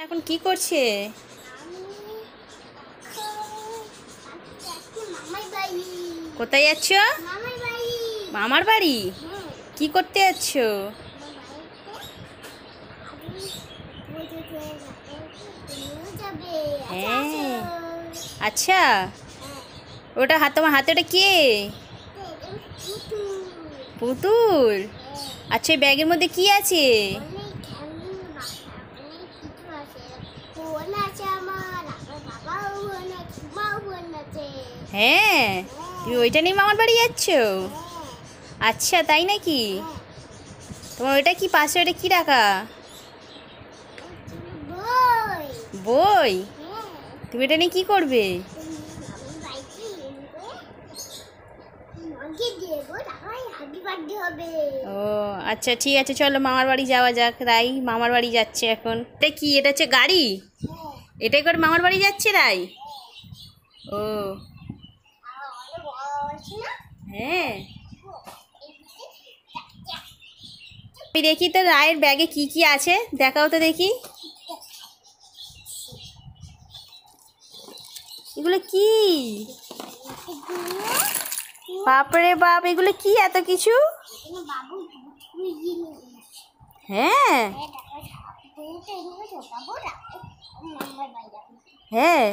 এখন কি করছে? কোথায় যাচ্ছ? মামার বাড়ি। কি করতে যাচ্ছ? হ্যাঁ, আচ্ছা। ওটা তোমার হাতে ওটা কে? পুতুল। আচ্ছা, এই ব্যাগের মধ্যে কি আছে? হ্যাঁ, তুমি ওইটা নিয়ে মামার বাড়ি যাচ্ছ? আচ্ছা, তাই নাকি? তোমার ওইটা কি পাশে ওটা কি রাখা? বই। তুমি এটা নিয়ে কি করবে? ও আচ্ছা, ঠিক আছে, চলো মামার বাড়ি যাওয়া যাক। রাই মামার বাড়ি যাচ্ছে এখন। এটা কি? এটা হচ্ছে গাড়ি? এটাই করে মামার বাড়ি যাচ্ছে রাই? ও হ্যাঁ, আমি দেখি তো রায়ের ব্যাগে কি কি আছে, দেখাও তো দেখি। এগুলো কি? বাপরে বাপ, এগুলো কি এত কিছু? হ্যাঁ হ্যাঁ,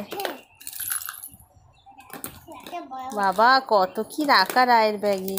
বাবা কত কি রাখা রায়ের ব্যাগে।